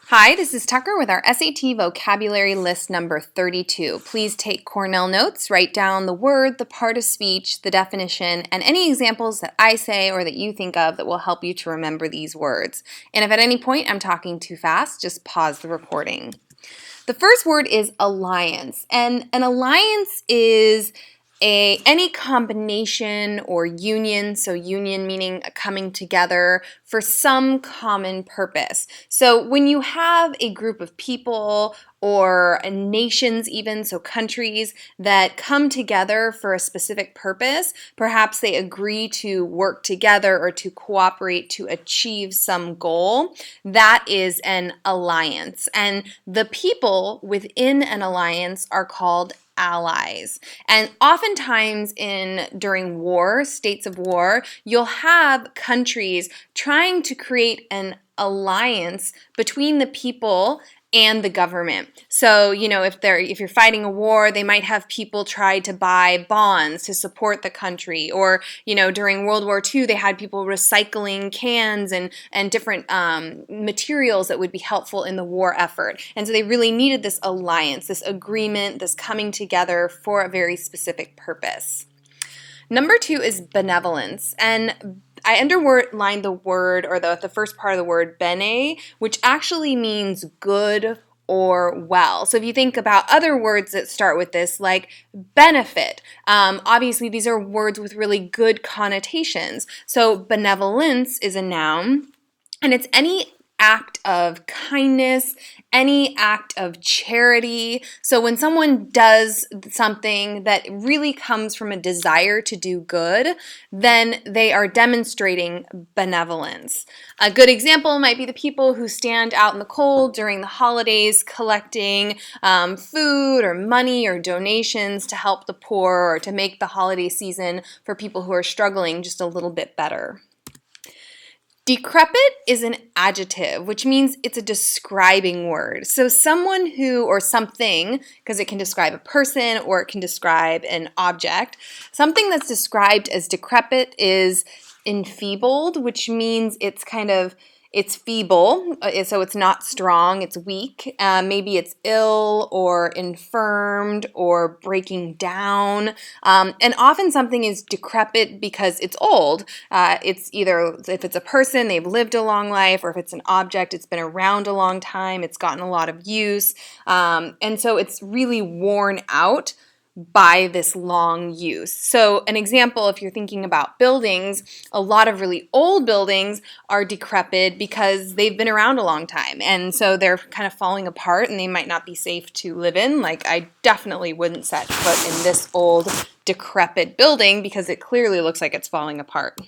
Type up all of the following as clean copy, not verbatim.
Hi, this is Tucker with our SAT vocabulary list number 32. Please take Cornell notes, write down the word, the part of speech, the definition, and any examples that I say or that you think of that will help you to remember these words. And if at any point I'm talking too fast, just pause the recording. The first word is alliance, and an alliance is any combination or union, so union meaning a coming together for some common purpose. So when you have a group of people or nations even, so countries that come together for a specific purpose, perhaps they agree to work together or to cooperate to achieve some goal, that is an alliance. And the people within an alliance are called allies. And oftentimes during war, states of war, you'll have countries trying to create an alliance between the people and the government. So, if you're fighting a war, they might have people try to buy bonds to support the country. Or, during World War II, they had people recycling cans and different materials that would be helpful in the war effort. And so they really needed this alliance, this agreement, this coming together for a very specific purpose. Number 2 is benevolence, and I underlined the word, or the first part of the word, bene, which actually means good or well. So if you think about other words that start with this, like benefit, obviously these are words with really good connotations. So benevolence is a noun, and it's any act of kindness, any act of charity. So when someone does something that really comes from a desire to do good, then they are demonstrating benevolence. A good example might be the people who stand out in the cold during the holidays collecting food or money or donations to help the poor or to make the holiday season for people who are struggling just a little bit better. Decrepit is an adjective, which means it's a describing word. So someone who, or something, because it can describe a person or it can describe an object, something that's described as decrepit is enfeebled, which means it's feeble, so it's not strong, it's weak. Maybe it's ill or infirmed or breaking down. And often something is decrepit because it's old. It's either, if it's a person, they've lived a long life, or if it's an object, it's been around a long time, it's gotten a lot of use. And so it's really worn out by this long use. So an example, if you're thinking about buildings, a lot of really old buildings are decrepit because they've been around a long time. And so they're kind of falling apart and they might not be safe to live in. Like, I definitely wouldn't set foot in this old decrepit building because it clearly looks like it's falling apart.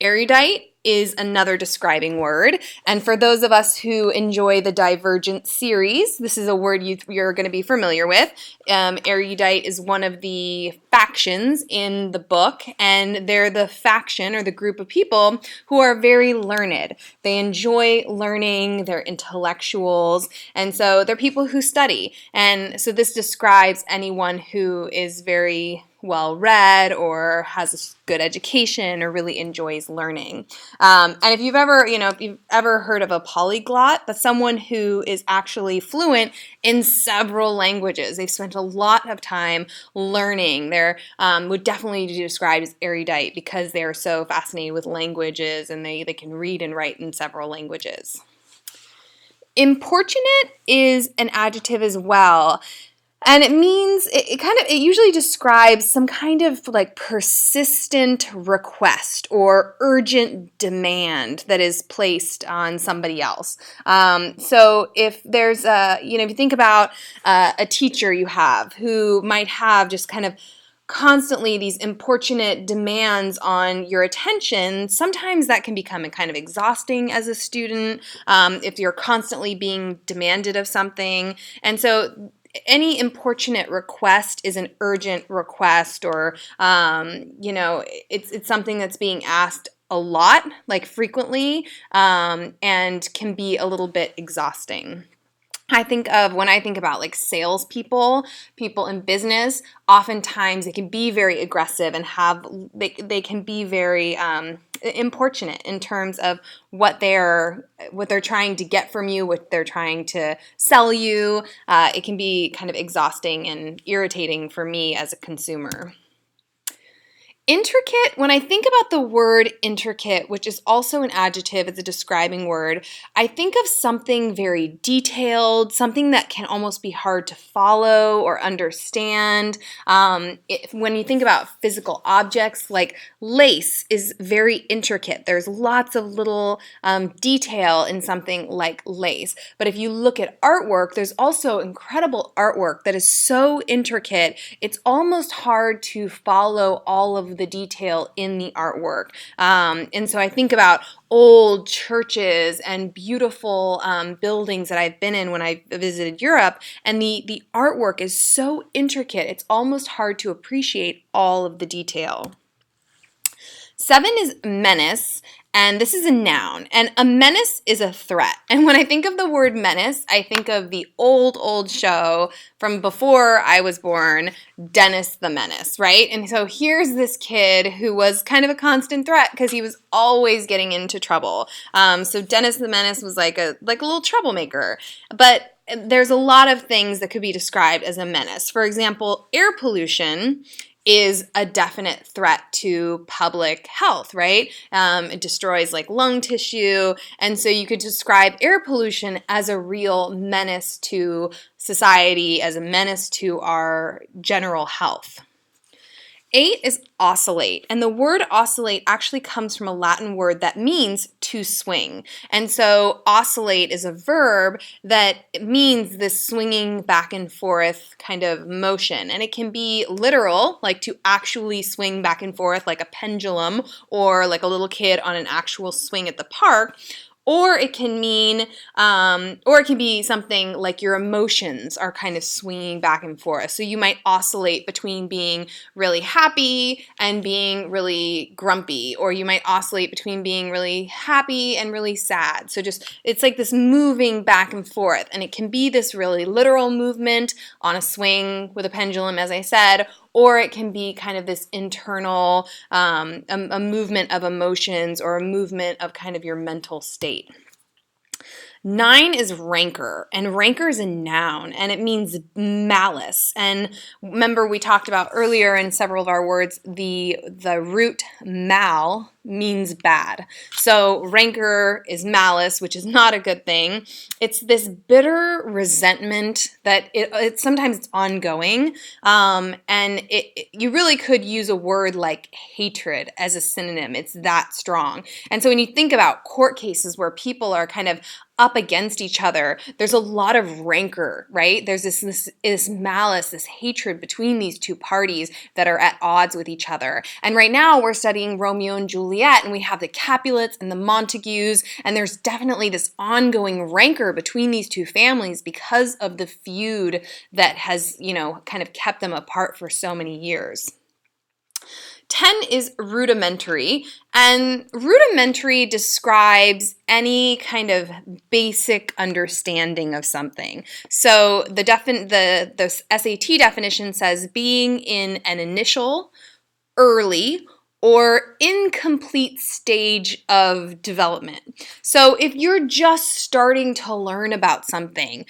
Erudite is another describing word, and for those of us who enjoy the Divergent series, this is a word you're going to be familiar with. Erudite is one of the factions in the book, and they're the faction or the group of people who are very learned. They enjoy learning, they're intellectuals, and so they're people who study. And so this describes anyone who is very well-read or has a good education or really enjoys learning. And if you've ever heard of a polyglot, that's someone who is actually fluent in several languages. They've spent a lot of time learning. They're would definitely be described as erudite because they're so fascinated with languages and they can read and write in several languages. Importunate is an adjective as well. And it means, it usually describes some kind of like persistent request or urgent demand that is placed on somebody else. So if there's if you think about a teacher you have who might have just kind of constantly these importunate demands on your attention, sometimes that can become kind of exhausting as a student if you're constantly being demanded of something. And so any importunate request is an urgent request, or it's something that's being asked a lot, like frequently, and can be a little bit exhausting. When I think about like salespeople, people in business, oftentimes they can be very aggressive and they can be very importunate in terms of what they're trying to get from you, what they're trying to sell you. It can be kind of exhausting and irritating for me as a consumer. Intricate, when I think about the word intricate, which is also an adjective, it's a describing word, I think of something very detailed, something that can almost be hard to follow or understand. When you think about physical objects, like lace is very intricate. There's lots of little detail in something like lace. But if you look at artwork, there's also incredible artwork that is so intricate, it's almost hard to follow all of the detail in the artwork. And so I think about old churches and beautiful buildings that I've been in when I visited Europe, and the artwork is so intricate, it's almost hard to appreciate all of the detail. 7 is menace, and this is a noun, and a menace is a threat. And when I think of the word menace, I think of the old show from before I was born, Dennis the Menace, right? And so here's this kid who was kind of a constant threat because he was always getting into trouble. So Dennis the Menace was like a little troublemaker. But there's a lot of things that could be described as a menace. For example, air pollution is a definite threat to public health, right? It destroys like lung tissue. And so you could describe air pollution as a real menace to society, as a menace to our general health. 8 is oscillate, and the word oscillate actually comes from a Latin word that means to swing. And so oscillate is a verb that means this swinging back and forth kind of motion. And it can be literal, like to actually swing back and forth like a pendulum or like a little kid on an actual swing at the park. Or it can mean, or it can be something like your emotions are kind of swinging back and forth. So you might oscillate between being really happy and being really grumpy, or you might oscillate between being really happy and really sad. So it's like this moving back and forth, and it can be this really literal movement on a swing with a pendulum, as I said, or it can be kind of this internal, a movement of emotions or a movement of kind of your mental state. 9 is rancor, and rancor is a noun, and it means malice. And remember, we talked about earlier in several of our words, the root mal means bad. So rancor is malice, which is not a good thing. It's this bitter resentment that sometimes it's ongoing, and you really could use a word like hatred as a synonym. It's that strong. And so when you think about court cases where people are kind of up against each other, there's a lot of rancor, right? There's this malice, this hatred between these two parties that are at odds with each other. And right now we're studying Romeo and Juliet, and we have the Capulets and the Montagues, and there's definitely this ongoing rancor between these two families because of the feud that has, kind of kept them apart for so many years. 10 is rudimentary, and rudimentary describes any kind of basic understanding of something. So the SAT definition says being in an initial, early, or incomplete stage of development. So if you're just starting to learn about something,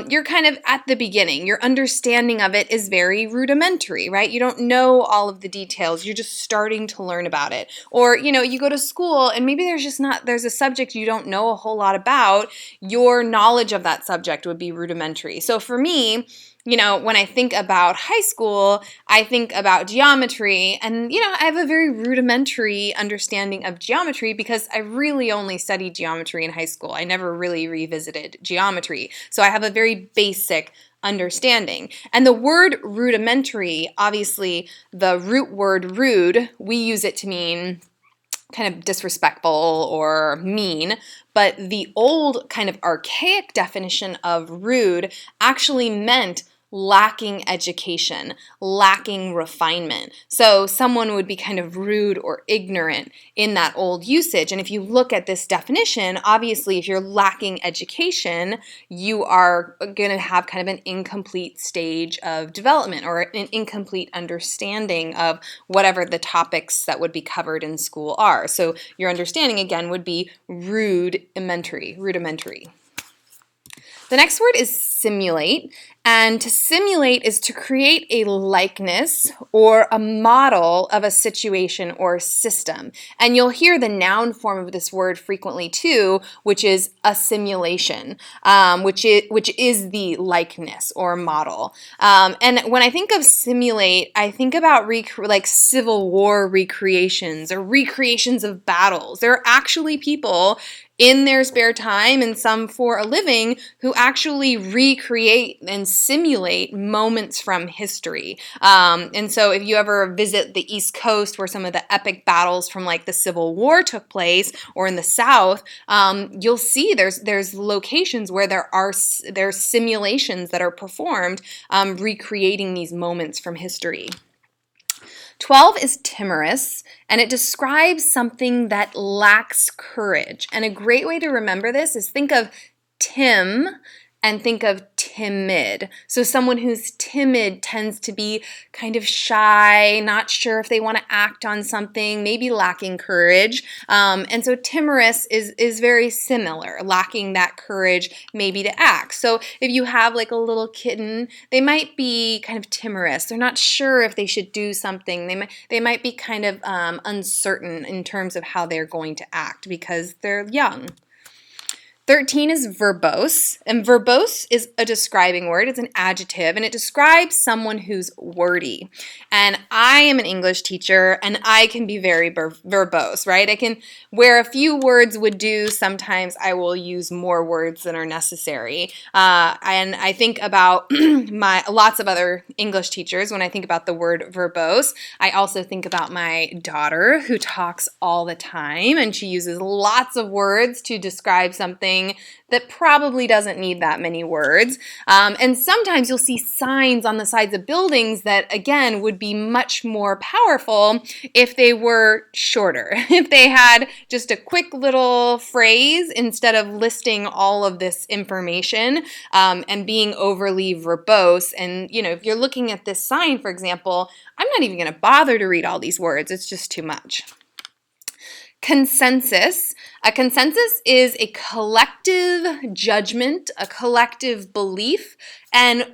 you're kind of at the beginning. Your understanding of it is very rudimentary, right? You don't know all of the details. You're just starting to learn about it. Or, you go to school and maybe there's a subject you don't know a whole lot about. Your knowledge of that subject would be rudimentary. So for me, when I think about high school, I think about geometry, and, I have a very rudimentary understanding of geometry because I really only studied geometry in high school. I never really revisited geometry. So I have a very basic understanding. And the word rudimentary, obviously the root word rude, we use it to mean kind of disrespectful or mean, but the old kind of archaic definition of rude actually meant lacking education, lacking refinement. So someone would be kind of rude or ignorant in that old usage. And if you look at this definition, obviously if you're lacking education, you are going to have kind of an incomplete stage of development or an incomplete understanding of whatever the topics that would be covered in school are. So your understanding, again, would be rudimentary. The next word is simulate, and to simulate is to create a likeness or a model of a situation or system. And you'll hear the noun form of this word frequently too, which is a simulation, which is the likeness or model. And when I think of simulate, I think about like Civil War recreations or recreations of battles. There are actually people in their spare time, and some for a living, who actually recreate and simulate moments from history. And so if you ever visit the East Coast where some of the epic battles from like the Civil War took place, or in the South, you'll see there's locations where there's simulations that are performed recreating these moments from history. 12 is timorous, and it describes something that lacks courage. And a great way to remember this is think of Tim and think of timid. So someone who's timid tends to be kind of shy, not sure if they want to act on something, maybe lacking courage. And so timorous is very similar, lacking that courage maybe to act. So if you have like a little kitten, they might be kind of timorous. They're not sure if they should do something. They might be kind of uncertain in terms of how they're going to act because they're young. 13 is verbose, and verbose is a describing word. It's an adjective, and it describes someone who's wordy. And I am an English teacher, and I can be very verbose, right? I can, where a few words would do, sometimes I will use more words than are necessary. And I think about lots of other English teachers when I think about the word verbose. I also think about my daughter, who talks all the time, and she uses lots of words to describe something that probably doesn't need that many words. And sometimes you'll see signs on the sides of buildings that, again, would be much more powerful if they were shorter, if they had just a quick little phrase instead of listing all of this information and being overly verbose. And, if you're looking at this sign, for example, I'm not even going to bother to read all these words. It's just too much. Consensus. A consensus is a collective judgment, a collective belief, and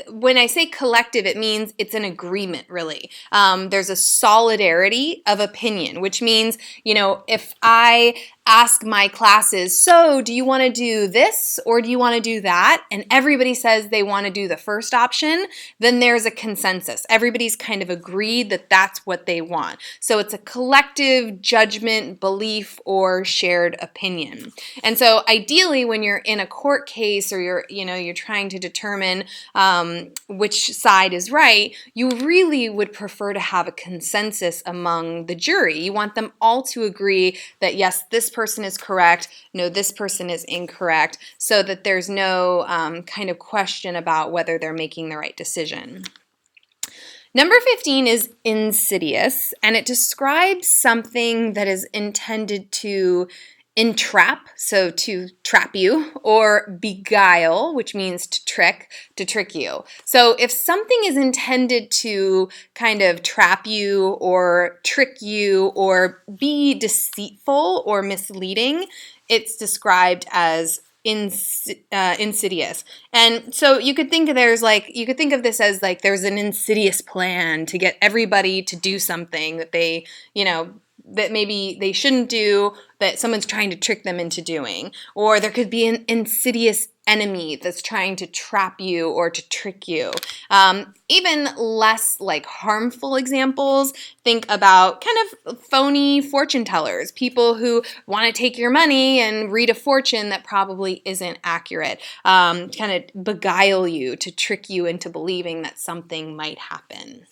when I say collective, it means it's an agreement, really. There's a solidarity of opinion, which means, if I ask my classes, so do you want to do this or do you want to do that? And everybody says they want to do the first option, then there's a consensus. Everybody's kind of agreed that that's what they want. So it's a collective judgment, belief, or shared opinion. And so ideally, when you're in a court case or you're trying to determine which side is right, you really would prefer to have a consensus among the jury. You want them all to agree that yes, this person is correct, no, this person is incorrect, so that there's no kind of question about whether they're making the right decision. Number 15 is insidious, and it describes something that is intended to entrap, so to trap you, or beguile, which means to trick you. So if something is intended to kind of trap you or trick you or be deceitful or misleading, it's described as insidious. And so you could think of this as like there's an insidious plan to get everybody to do something that they, that maybe they shouldn't do, that someone's trying to trick them into doing. Or there could be an insidious enemy that's trying to trap you or to trick you. Even less like harmful examples, think about kind of phony fortune tellers, people who want to take your money and read a fortune that probably isn't accurate, kind of beguile you to trick you into believing that something might happen.